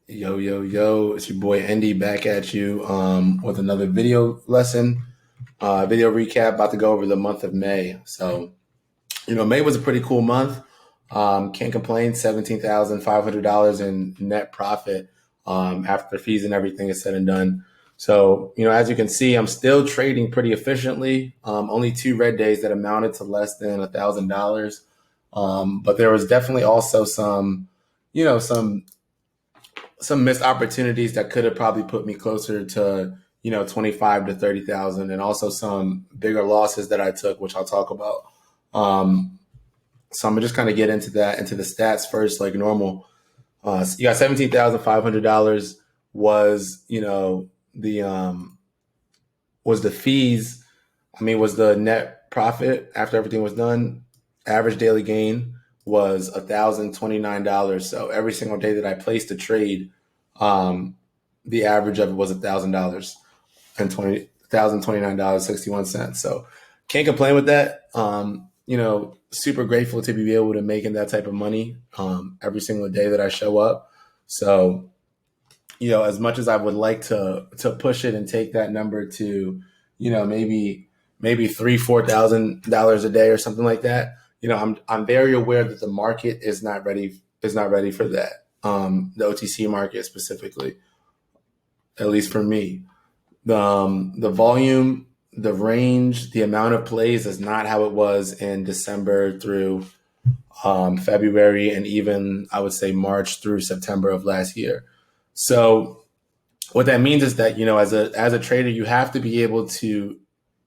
Yo, yo, yo, it's your boy Andy back at you with another video lesson, video recap. About to go over the month of May. May was a pretty cool month. Can't complain. $17,500 in net profit after fees and everything is said and done. As you can see, I'm still trading pretty efficiently. Only two red days that amounted to less than $1,000. But there was definitely also some missed opportunities that could have probably put me closer to 25 to 30,000, and also some bigger losses that I took, which I'll talk about. So I'm gonna just kind of get into the stats first, like normal. So you got $17,500 was the fees. Was the net profit after everything was done. Average daily gain was $1,029. So every single day that I placed a trade, the average of it was $1,000 and $1,029.61. So can't complain with that. Super grateful to be able to making that type of money every single day that I show up. So, as much as I would like to push it and take that number to, maybe $3,000-4,000 a day or something like that. I'm very aware that the market is not ready for that. The OTC market specifically, at least for me. The volume, the range, the amount of plays is not how it was in December through February, and even I would say March through September of last year. So what that means is that, as a trader, you have to be able to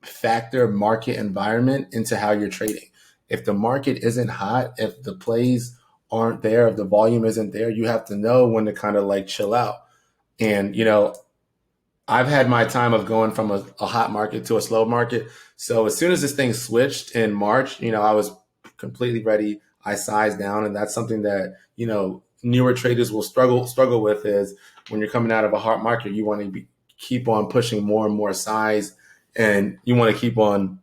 factor market environment into how you're trading. If the market isn't hot, if the plays aren't there, if the volume isn't there, you have to know when to kind of like chill out. And, I've had my time of going from a hot market to a slow market. So as soon as this thing switched in March, I was completely ready. I sized down, and that's something that, newer traders will struggle with, is when you're coming out of a hot market, you want to keep on pushing more and more size, and you want to keep on,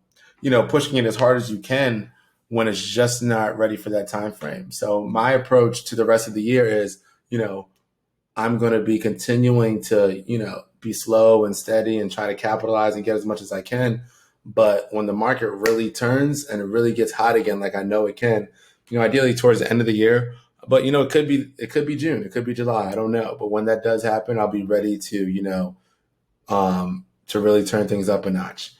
pushing it as hard as you can when it's just not ready for that time frame. So my approach to the rest of the year is, I'm going to be continuing to, be slow and steady and try to capitalize and get as much as I can. But when the market really turns and it really gets hot again, like I know it can, ideally towards the end of the year, but it could be June, it could be July, I don't know. But when that does happen, I'll be ready to really turn things up a notch.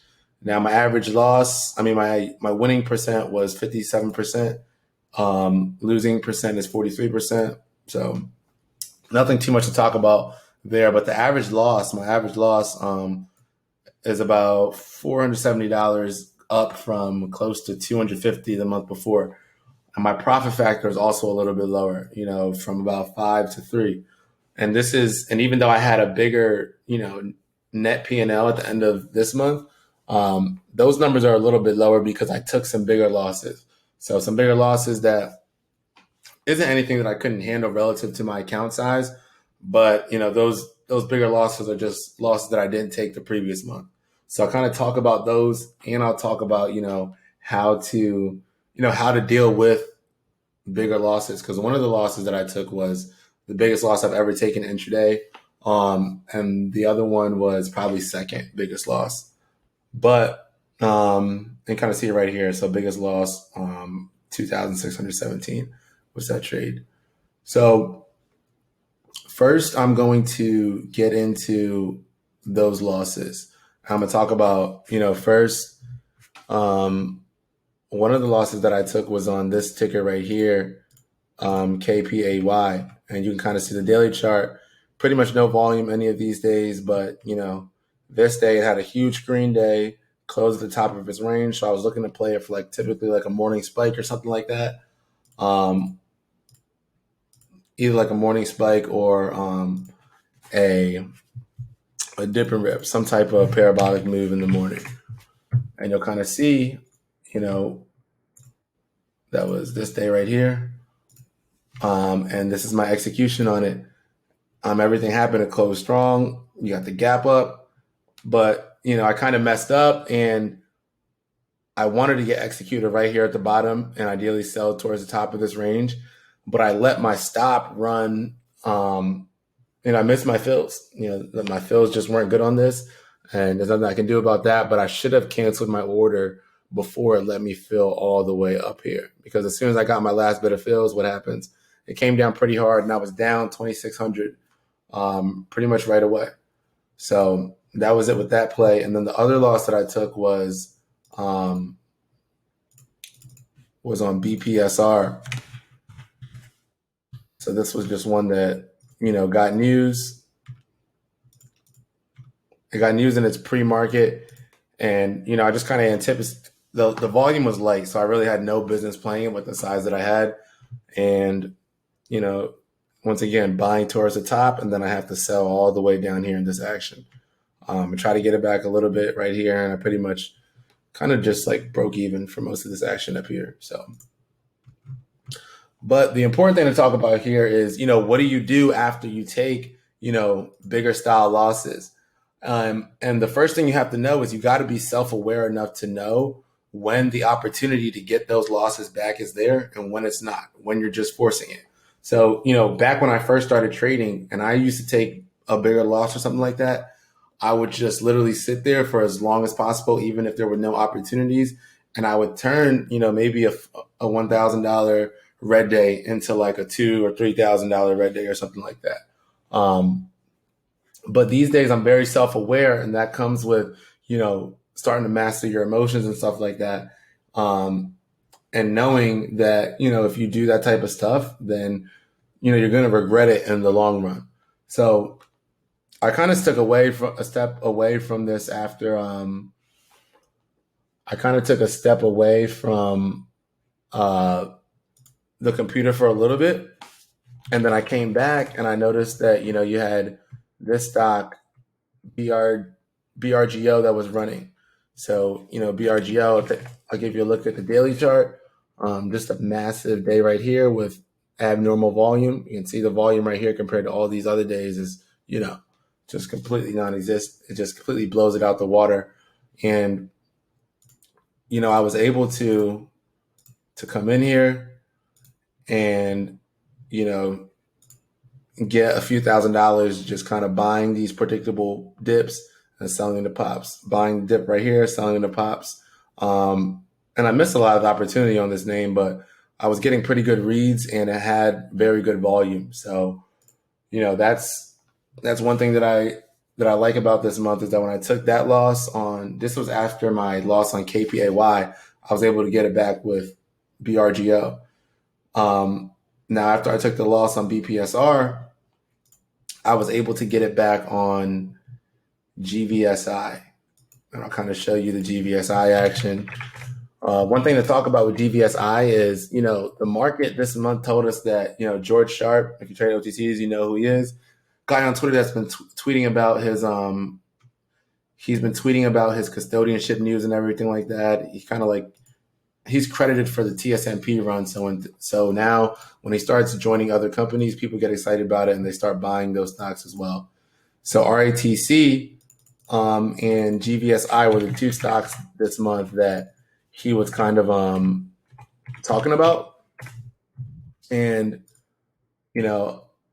Now my average loss, my winning percent was 57%. Losing percent is 43%. So nothing too much to talk about there. But my average loss is about $470, up from close to $250 the month before. And my profit factor is also a little bit lower, from about 5 to 3. And even though I had a bigger, net P&L at the end of this month, those numbers are a little bit lower because I took some bigger losses. So some bigger losses that isn't anything that I couldn't handle relative to my account size, but those bigger losses are just losses that I didn't take the previous month. So I'll kind of talk about those, and I'll talk about how to deal with bigger losses, because one of the losses that I took was the biggest loss I've ever taken intraday, and the other one was probably second biggest loss. But and kind of see it right here. So biggest loss, 2,617 was that trade. So first, I'm going to get into those losses. I'm going to talk about, first, one of the losses that I took was on this ticker right here, KPAY. And you can kind of see the daily chart. Pretty much no volume any of these days, but, this day it had a huge green day, closed at the top of its range. So I was looking to play it for typically a morning spike or something like that. Either like a morning spike or a dip and rip, some type of parabolic move in the morning. And you'll kind of see, that was this day right here. And this is my execution on it. Everything happened to close strong. You got the gap up, but I kind of messed up, and I wanted to get executed right here at the bottom and ideally sell towards the top of this range. But I let my stop run I missed my fills. My fills just weren't good on this, and there's nothing I can do about that. But I should have canceled my order before it let me fill all the way up here, because as soon as I got my last bit of fills, what happens? It came down pretty hard, and I was down 2,600 pretty much right away. So that was it with that play. And then the other loss that I took was on BPSR. So this was just one that, got news. It got news in its pre-market. And, I just kind of anticipated the volume was light. So I really had no business playing with the size that I had. And, once again, buying towards the top, and then I have to sell all the way down here in this action. I try to get it back a little bit right here. And I pretty much kind of just like broke even for most of this action up here. So. But the important thing to talk about here is, what do you do after you take, bigger style losses? And the first thing you have to know is you got to be self-aware enough to know when the opportunity to get those losses back is there and when it's not, when you're just forcing it. So, back when I first started trading and I used to take a bigger loss or something like that, I would just literally sit there for as long as possible, even if there were no opportunities. And I would turn, maybe a $1,000 red day into like a $2,000 or $3,000 red day or something like that. But these days I'm very self-aware, and that comes with, starting to master your emotions and stuff like that. And knowing that, if you do that type of stuff, then, you're going to regret it in the long run. So I kind of took a step away from this after, I kind of took a step away from, the computer for a little bit. And then I came back and I noticed that, you had this stock, BRGO, that was running. So, BRGO, I'll give you a look at the daily chart. Just a massive day right here with abnormal volume. You can see the volume right here compared to all these other days is, just completely non-existent. It just completely blows it out the water. And, I was able to come in here and, get a few $1,000s just kind of buying these predictable dips and selling the pops, buying the dip right here, selling the pops. And I missed a lot of the opportunity on this name, but I was getting pretty good reads and it had very good volume. So, that's one thing that I like about this month is that when I took that loss this was after my loss on KPAY, I was able to get it back with BRGO. Now, after I took the loss on BPSR, I was able to get it back on GVSI. And I'll kind of show you the GVSI action. One thing to talk about with GVSI is, the market this month told us that, George Sharp, if you trade OTCs, you know who he is. Guy on Twitter that's been tweeting about his, he's been tweeting about his custodianship news and everything like that. He's credited for the TSMP run. So now when he starts joining other companies, people get excited about it and they start buying those stocks as well. So RATC and GVSI were the two stocks this month that he was kind of talking about. And,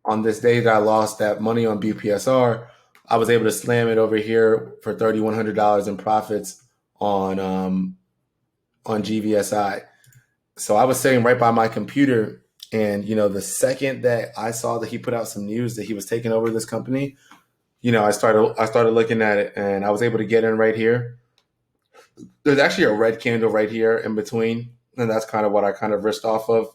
on this day that I lost that money on BPSR, I was able to slam it over here for $3,100 in profits on GVSI. So I was sitting right by my computer, and the second that I saw that he put out some news that he was taking over this company, I started looking at it, and I was able to get in right here. There's actually a red candle right here in between, and that's kind of what I kind of risked off of,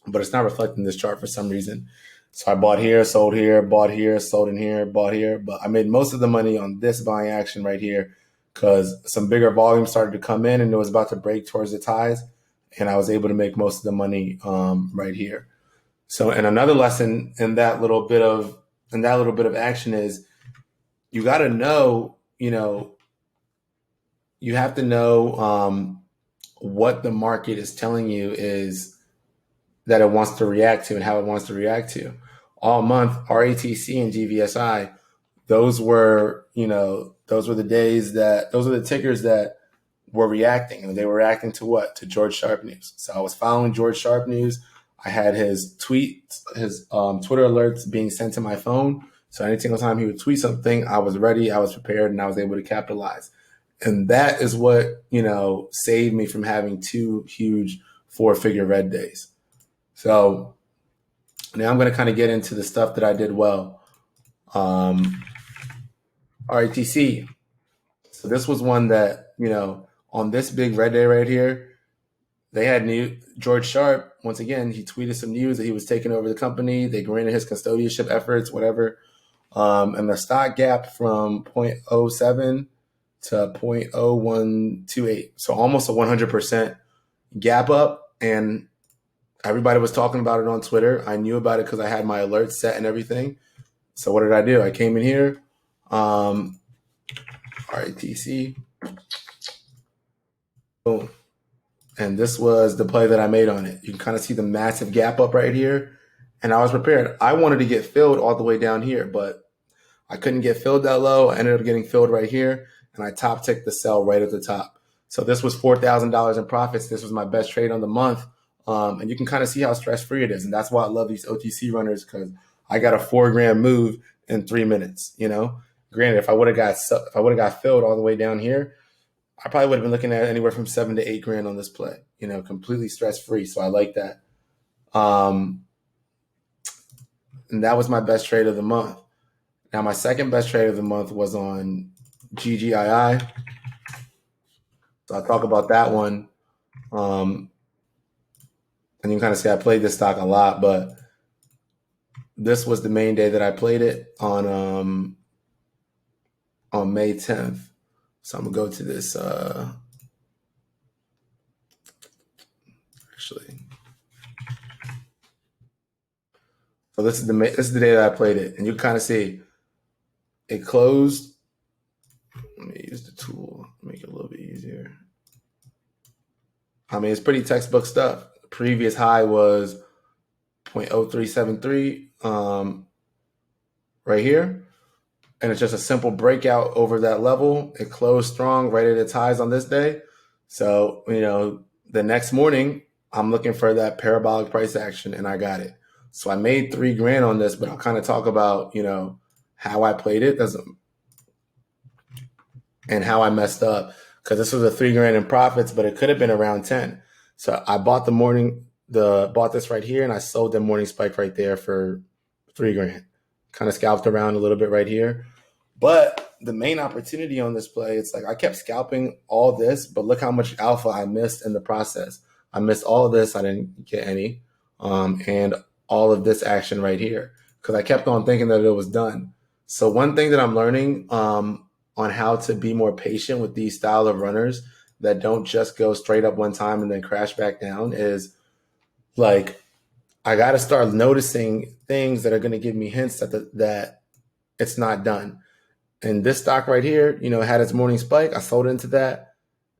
but it's not reflecting this chart for some reason. So I bought here, sold here, bought here, sold in here, bought here, but I made most of the money on this buying action right here, because some bigger volume started to come in and it was about to break towards its highs, and I was able to make most of the money right here. So, and another lesson in that little bit of action is you got to know, you have to know what the market is telling you is that it wants to react to and how it wants to react to. All month, RATC and GVSI, those were the tickers that were reacting. And they were reacting to what? To George Sharp news. So I was following George Sharp news. I had his Twitter alerts being sent to my phone. So any single time he would tweet something, I was ready, I was prepared, and I was able to capitalize. And that is what, saved me from having two huge 4-figure red days. So now I'm going to kind of get into the stuff that I did well. RITC. So this was one that, on this big red day right here, they had George Sharp. Once again, he tweeted some news that he was taking over the company. They granted his custodianship efforts, whatever. And the stock gap from 0.07 to 0.0128. So almost a 100% gap up. And everybody was talking about it on Twitter. I knew about it because I had my alerts set and everything. So what did I do? I came in here, RITC, boom. And this was the play that I made on it. You can kind of see the massive gap up right here. And I was prepared. I wanted to get filled all the way down here, but I couldn't get filled that low. I ended up getting filled right here, and I top ticked the sell right at the top. So this was $4,000 in profits. This was my best trade on the month. And you can kind of see how stress-free it is. And that's why I love these OTC runners, because I got a $4,000 move in 3 minutes. Granted, if I would have got filled all the way down here, I probably would have been looking at anywhere from $7,000 to $8,000 on this play. Completely stress-free. So I like that. And that was my best trade of the month. Now, my second best trade of the month was on GGII. So I'll talk about that one. And you can kind of see I played this stock a lot, but this was the main day that I played it on May 10th. So I'm going to go to this. Actually. So this is the day that I played it. And you can kind of see it closed. Let me use the tool, make it a little bit easier. I mean, it's pretty textbook stuff. The previous high was 0.0373 right here. And it's just a simple breakout over that level. It closed strong right at its highs on this day. So, the next morning, I'm looking for that parabolic price action, and I got it. So I made $3,000 on this, but I'll kind of talk about, how I played it and how I messed up, because this was a $3,000 in profits, but it could have been around 10. So I bought bought this right here, and I sold the morning spike right there for $3,000. Kind of scalped around a little bit right here. But the main opportunity on this play, it's like I kept scalping all this, but look how much alpha I missed in the process. I missed all of this. I didn't get any. And all of this action right here, because I kept on thinking that it was done. So one thing that I'm learning on how to be more patient with these style of runners that don't just go straight up one time and then crash back down is, like, I got to start noticing things that are going to give me hints that it's not done. And this stock right here, had its morning spike. I sold into that.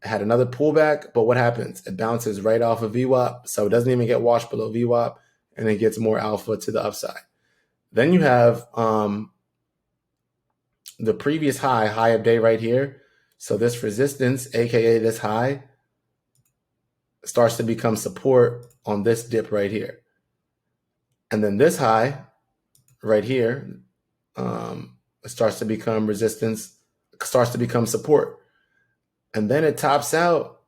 It had another pullback, but what happens? It bounces right off of VWAP, so it doesn't even get washed below VWAP, and it gets more alpha to the upside. Then you have the previous high of day right here. So this resistance, aka this high, starts to become support on this dip right here. And then this high right here starts to become resistance, starts to become support. And then it tops out,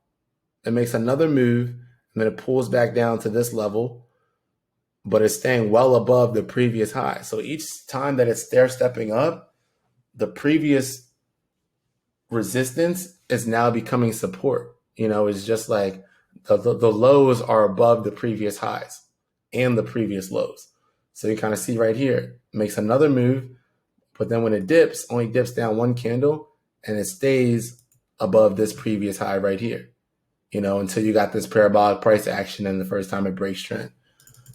it makes another move, and then it pulls back down to this level, but it's staying well above the previous high. So each time that it's stair-stepping up, the previous resistance is now becoming support. It's just like the lows are above the previous highs and the previous lows. So you kind of see right here, it makes another move, but then when it dips, only dips down one candle, and it stays above this previous high right here, until you got this parabolic price action and the first time it breaks trend.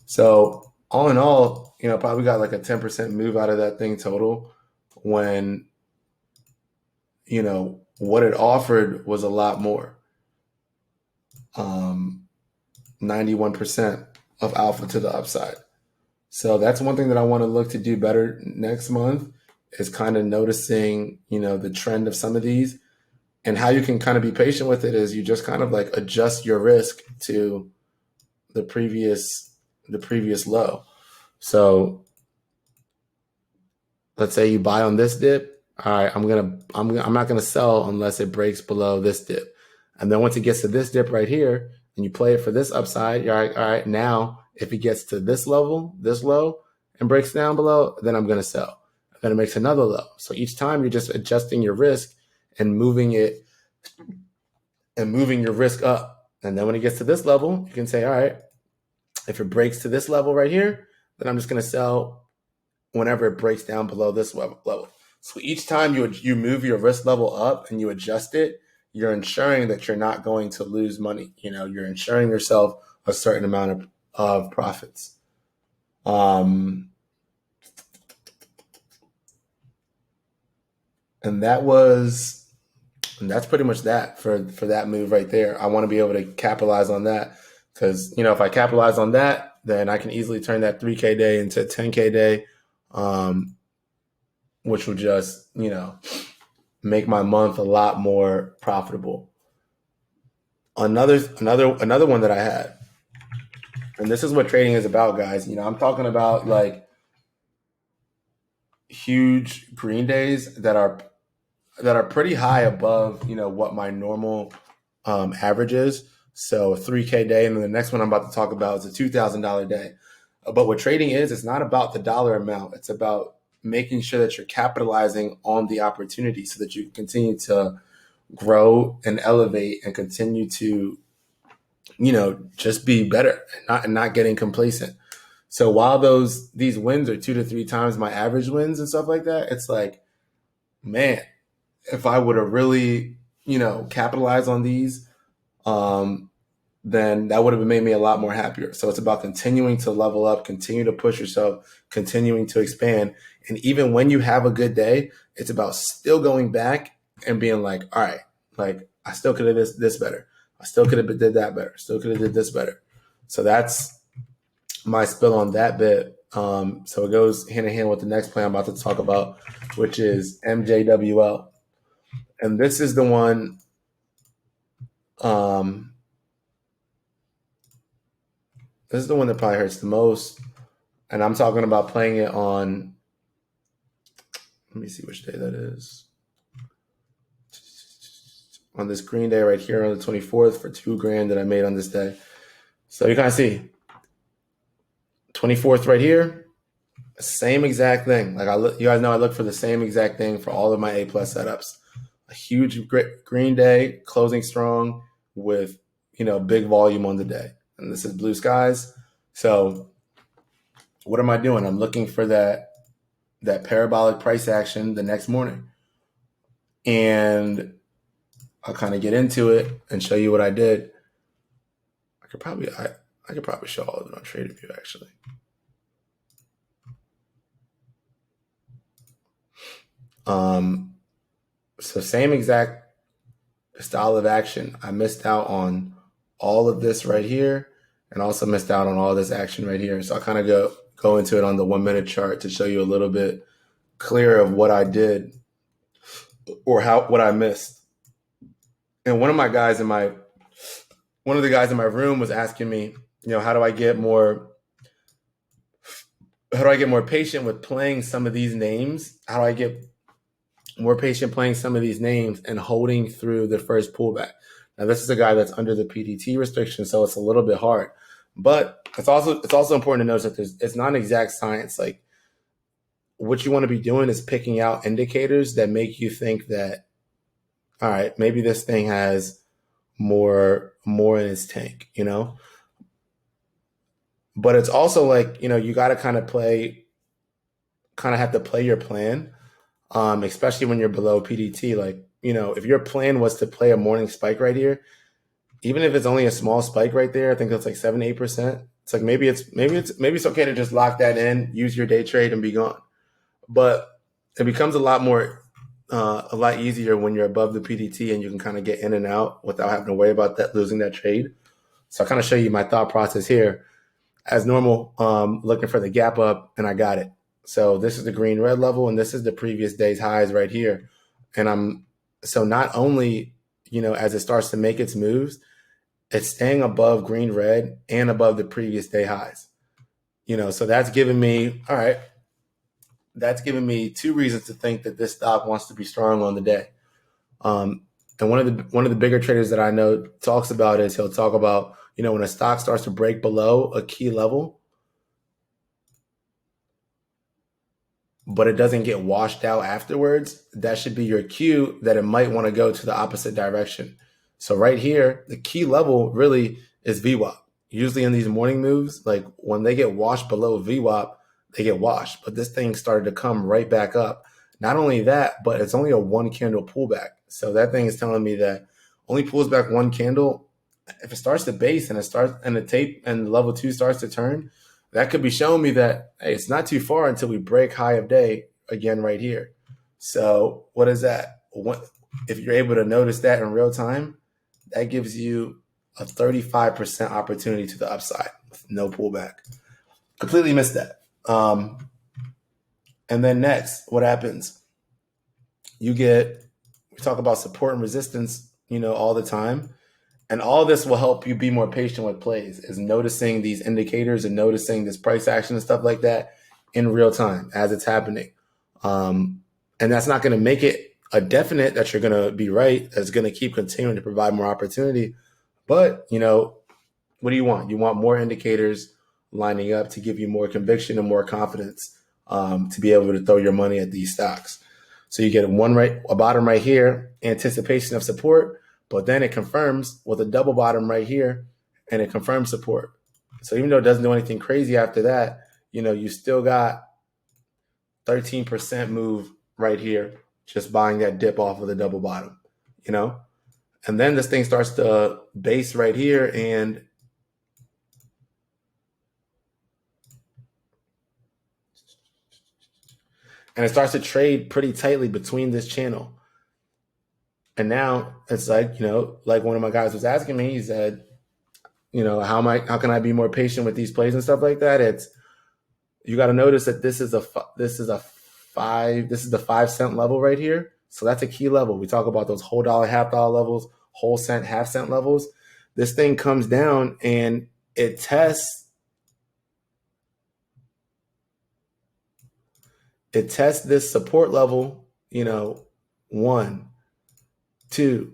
So all in all, probably got like a 10% move out of that thing total, when, what it offered was a lot more. 91% of alpha to the upside. So that's one thing that I want to look to do better next month, is kind of noticing, the trend of some of these, and how you can kind of be patient with it is you just kind of like adjust your risk to the previous, the previous low. So let's say you buy on this dip. All right, I'm not gonna sell unless it breaks below this dip. And then once it gets to this dip right here, and you play it for this upside, you're like, all right, now if it gets to this level, this low, and breaks down below, then I'm gonna sell. Then it makes another low. So each time you're just adjusting your risk and moving your risk up. And then when it gets to this level, you can say, all right, if it breaks to this level right here, then I'm just gonna sell whenever it breaks down below this level. So each time you move your risk level up and you adjust it, you're ensuring that you're not going to lose money. You're ensuring yourself a certain amount of profits. And that's pretty much that for that move right there. I want to be able to capitalize on that because, if I capitalize on that, then I can easily turn that 3K day into a 10K day, which will just, make my month a lot more profitable. Another one that I had, and this is what trading is about, guys. I'm talking about like huge green days that are pretty high above, what my normal average is. So a 3K day, and then the next one I'm about to talk about is a $2,000 day. But what trading is, it's not about the dollar amount. It's about making sure that you're capitalizing on the opportunity so that you continue to grow and elevate and continue to, just be better and not getting complacent. So while these wins are 2 to 3 times my average wins and stuff like that, it's like, man, if I would have really, capitalized on these, then that would have made me a lot more happier. So it's about continuing to level up, continue to push yourself, continuing to expand. And even when you have a good day, it's about still going back and being like, all right, like I still could have this better. I still could have did that better. Still could have did this better. So that's my spill on that bit. So it goes hand in hand with the next play I'm about to talk about, which is MJWL. And this is the one, this is the one that probably hurts the most. And I'm talking about playing it on, let me see which day that is. On this green day right here on the 24th for $2,000 that I made on this day. So you kind of see 24th right here, same exact thing. Like you guys know I look for the same exact thing for all of my A+ setups. A huge green day, closing strong with, big volume on the day. And this is blue skies. So what am I doing? I'm looking for that parabolic price action the next morning. And I'll kind of get into it and show you what I did. I could probably show all of it on TradingView actually. So same exact style of action. I missed out on all of this right here and also missed out on all this action right here. So I kind of go into it on the 1 minute chart to show you a little bit clearer of what I did or what I missed. And one of the guys in my room was asking me, how do I get more patient with playing some of these names? How do I get more patient playing some of these names and holding through the first pullback? Now, this is a guy that's under the PDT restriction, so it's a little bit hard. But it's also important to notice that it's not an exact science. Like, what you want to be doing is picking out indicators that make you think that, all right, maybe this thing has more in its tank, But it's also like, you got to kind of have to play your plan, especially when you're below PDT. Like, if your plan was to play a morning spike right here, even if it's only a small spike right there, I think that's like 7-8%. It's like maybe it's okay to just lock that in, use your day trade, and be gone. But it becomes a lot easier when you're above the PDT and you can kind of get in and out without having to worry about losing that trade. So I kind of show you my thought process here. As normal, looking for the gap up, and I got it. So this is the green red level, and this is the previous day's highs right here. And so not only, as it starts to make its moves, it's staying above green red and above the previous day highs. So that's given me, all right, that's given me two reasons to think that this stock wants to be strong on the day. And one of the bigger traders that I know talks about is he'll talk about, when a stock starts to break below a key level, but it doesn't get washed out afterwards, that should be your cue that it might want to go to the opposite direction. So right here, the key level really is VWAP. Usually in these morning moves, like when they get washed below VWAP, they get washed. But this thing started to come right back up. Not only that, but it's only a one candle pullback. So that thing is telling me that only pulls back one candle. If it starts to base and the tape and level 2 starts to turn, that could be showing me that, hey, it's not too far until we break high of day again right here. So what is that? If you're able to notice that in real time, that gives you a 35% opportunity to the upside with no pullback. Completely missed that. And then next, what happens? We talk about support and resistance, all the time. And all this will help you be more patient with plays, is noticing these indicators and noticing this price action and stuff like that in real time as it's happening. And that's not going to make it a definite that you're going to be right. That's going to keep continuing to provide more opportunity. But, what do you want? You want more indicators lining up to give you more conviction and more confidence to be able to throw your money at these stocks. So you get a bottom right here, anticipation of support, but then it confirms with a double bottom right here, and it confirms support. So even though it doesn't do anything crazy after that, you still got 13% move right here, just buying that dip off of the double bottom, And then this thing starts to base right here, and it starts to trade pretty tightly between this channel. And now it's like, like one of my guys was asking me, he said, how can I be more patient with these plays and stuff like that? You got to notice that this is the 5-cent level right here. So that's a key level. We talk about those whole dollar, half dollar levels, whole cent, half cent levels. This thing comes down and it tests this support level, 1, 2,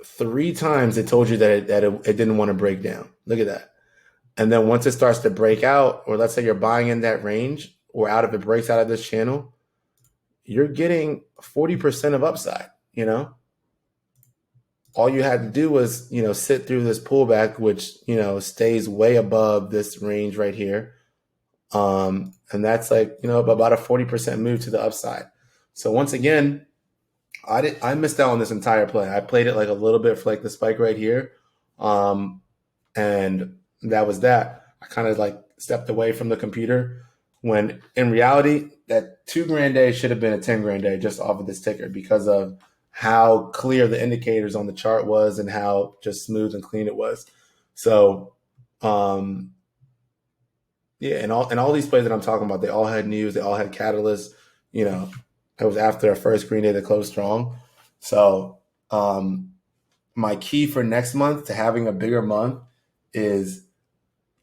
3 times. It told you that it didn't want to break down. Look at that. And then once it starts to break out, or let's say you're buying in that range, or out of it breaks out of this channel, you're getting 40% of upside. All you had to do was, sit through this pullback, which, stays way above this range right here. And that's like, about a 40% move to the upside. So once again, I missed out on this entire play. I played it like a little bit for like the spike right here. And that was that. I kind of like stepped away from the computer, when in reality, that $2,000 day should have been a $10,000 day just off of this ticker, because of how clear the indicators on the chart was and how just smooth and clean it was. So, yeah, and all these plays that I'm talking about, they all had news, they all had catalysts. It was after our first green day that closed strong. So, my key for next month to having a bigger month is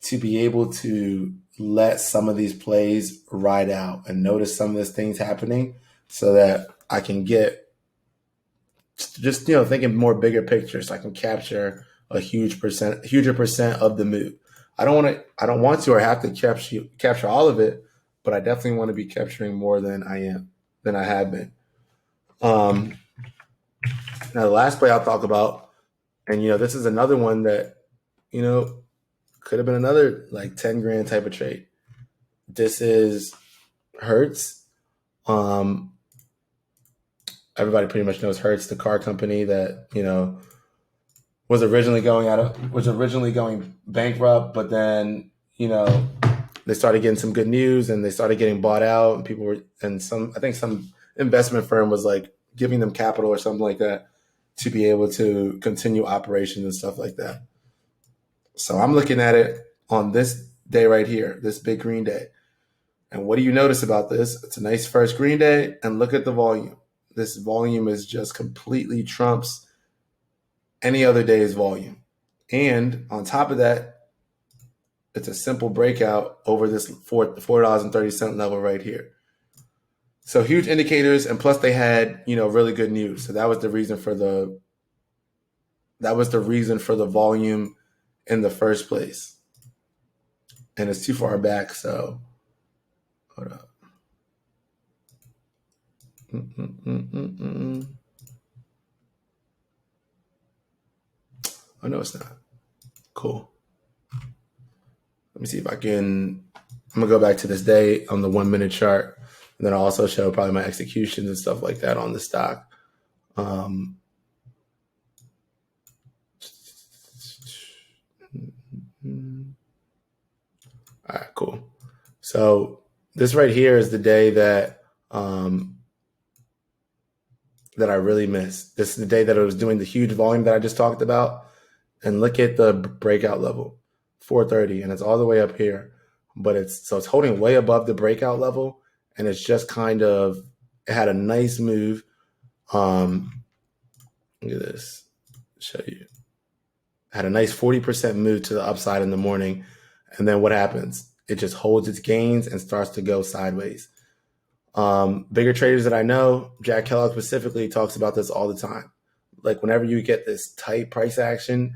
to be able to let some of these plays ride out and notice some of these things happening, so that I can get just, thinking more bigger pictures. So I can capture a huger percent of the move. I don't want to or have to capture all of it, but I definitely want to be capturing more than I have been. Now the last play I'll talk about, and this is another one that, could have been another like $10,000 type of trade. This is Hertz. Everybody pretty much knows Hertz, the car company that, was originally going bankrupt, but then, they started getting some good news and they started getting bought out, and I think some investment firm was like giving them capital or something like that to be able to continue operations and stuff like that. So I'm looking at it on this day right here, this big green day. And what do you notice about this? It's a nice first green day, and look at the volume. This volume is just completely trumps any other day's volume. And on top of that, It's a simple breakout over this $4.30 level right here. So huge indicators, and plus they had, really good news. So that was the reason for the volume in the first place. And it's too far back, so hold up. Oh no, it's not. Cool. Let me see if I can. I'm gonna go back to this day on the 1 minute chart, and then I'll also show probably my executions and stuff like that on the stock. All right, cool. So this right here is the day that that I really missed. This is the day that I was doing the huge volume that I just talked about. And look at the breakout level, 430, and it's all the way up here. But it's holding way above the breakout level, and it's just it had a nice move. Look at this. Show you. Had a nice 40% move to the upside in the morning, and then what happens? It just holds its gains and starts to go sideways. Bigger traders that I know, Jack Kellogg specifically, talks about this all the time. Like whenever you get this tight price action,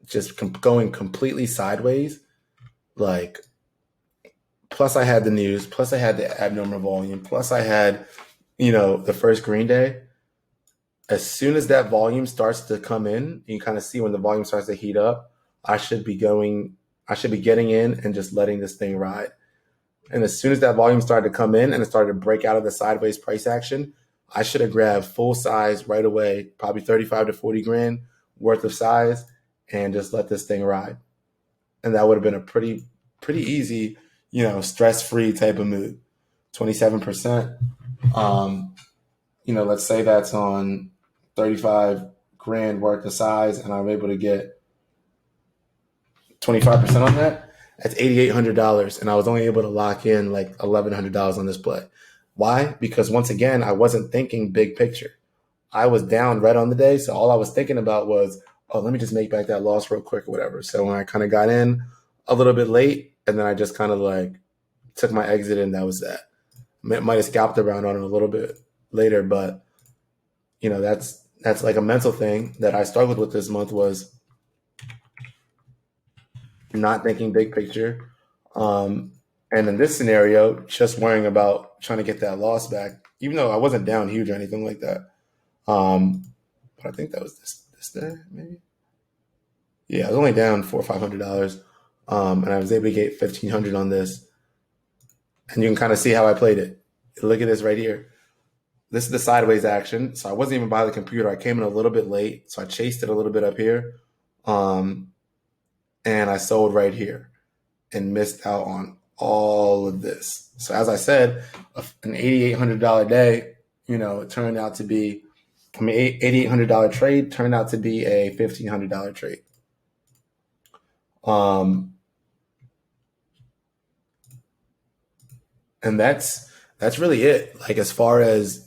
just going completely sideways, like, plus I had the news, plus I had the abnormal volume, plus I had, the first green day. As soon as that volume starts to come in, you kind of see when the volume starts to heat up, I should be getting in and just letting this thing ride. And as soon as that volume started to come in and it started to break out of the sideways price action, I should have grabbed full size right away, probably 35 to 40 grand worth of size, and just let this thing ride. And that would have been a pretty easy, stress-free type of move. 27%. Let's say that's on 35 grand worth of size, and I'm able to get 25% on that. That's $8,800, and I was only able to lock in like $1,100 on this play. Why? Because once again, I wasn't thinking big picture. I was down red on the day, so all I was thinking about was, oh, let me just make back that loss real quick or whatever. So when I kind of got in a little bit late, and then I just kind of like took my exit, and that was that. Might have scalped around on it a little bit later, but that's like a mental thing that I struggled with this month, was not thinking big picture. And in this scenario, just worrying about trying to get that loss back, even though I wasn't down huge or anything like that. But I think that was this day, maybe. Yeah, I was only down $400 or $500, and I was able to get 1,500 on this. And you can kind of see how I played it. Look at this right here. This is the sideways action. So I wasn't even by the computer. I came in a little bit late, so I chased it a little bit up here, and I sold right here and missed out on all of this. So as I said, an $8,800 day, it turned out to be, $8,800 trade turned out to be a $1,500 trade. And that's really it. Like as far as,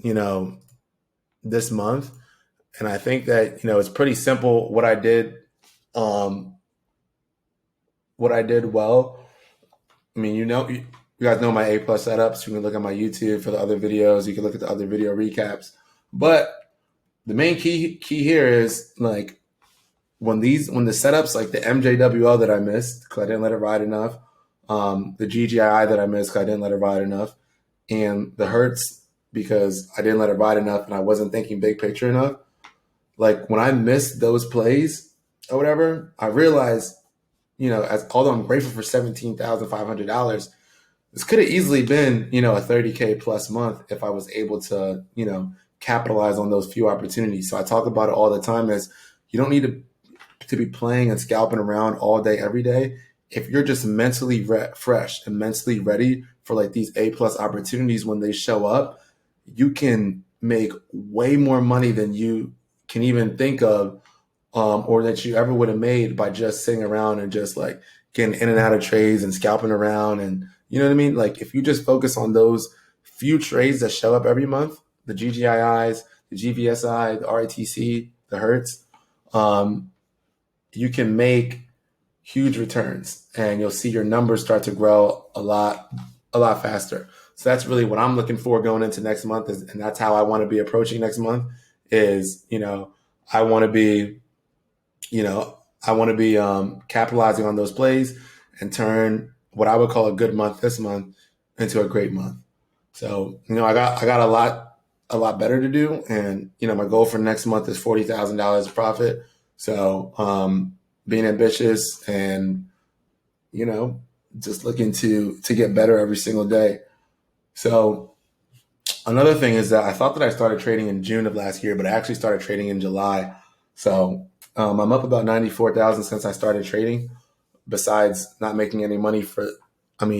this month. And I think that, it's pretty simple what I did. What I did well. I mean, you guys know my A+ setups. You can look at my YouTube for the other videos. You can look at the other video recaps. But the main key here is like when the setups, like the MJWL that I missed because I didn't let it ride enough, the GGII that I missed because I didn't let it ride enough, and the Hertz because I didn't let it ride enough and I wasn't thinking big picture enough. Like when I missed those plays or whatever, I realized, although I'm grateful for $17,500, this could have easily been, a 30K plus month if I was able to, capitalize on those few opportunities. So I talk about it all the time as you don't need to be playing and scalping around all day, every day. If you're just mentally fresh and mentally ready for like these A+ opportunities when they show up, you can make way more money than you can even think of, or that you ever would have made by just sitting around and just like getting in and out of trades and scalping around. And you know what I mean? Like if you just focus on those few trades that show up every month, the GGIIs, the GVSI, the RITC, the Hertz, you can make huge returns, and you'll see your numbers start to grow a lot faster. So that's really what I'm looking for going into next month, and that's how I want to be approaching next month. Is I want to be capitalizing on those plays and turn what I would call a good month this month into a great month. So I got a lot better to do, and my goal for next month is $40,000 profit. So being ambitious and just looking to get better every single day. So another thing is that I thought that I started trading in June of last year, but I actually started trading in July. So I'm up about 94,000 since I started trading. Besides not making any money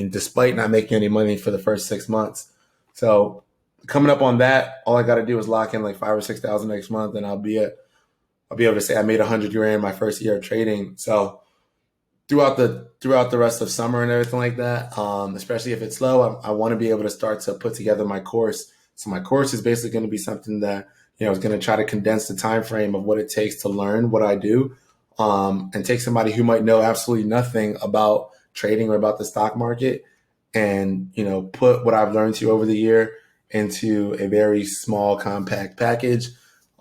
despite not making any money for the first 6 months. So coming up on that, all I got to do is lock in like 5,000 or 6,000 next month, and I'll be able to say I made 100 grand my first year of trading. So throughout the rest of summer and everything like that, especially if it's slow, I want to be able to start to put together my course. So my course is basically going to be something that is going to try to condense the time frame of what it takes to learn what I do, and take somebody who might know absolutely nothing about trading or about the stock market, and put what I've learned to over the year into a very small, compact package.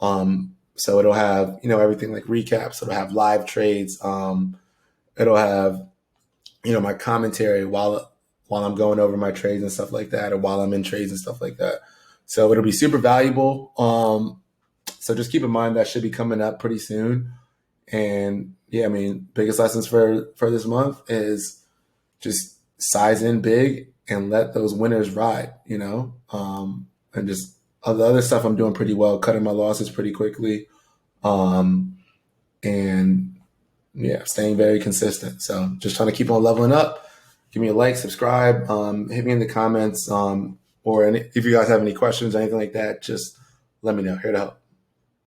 So it'll have everything like recaps. It'll have live trades. It'll have my commentary while I'm going over my trades and stuff like that, or while I'm in trades and stuff like that. So it'll be super valuable. So just keep in mind that should be coming up pretty soon. And yeah, biggest lessons for this month is just size in big and let those winners ride, and just all the other stuff I'm doing pretty well, cutting my losses pretty quickly. And yeah, staying very consistent. So just trying to keep on leveling up. Give me a like, subscribe, hit me in the comments, or if you guys have any questions or anything like that, just let me know. Here to help.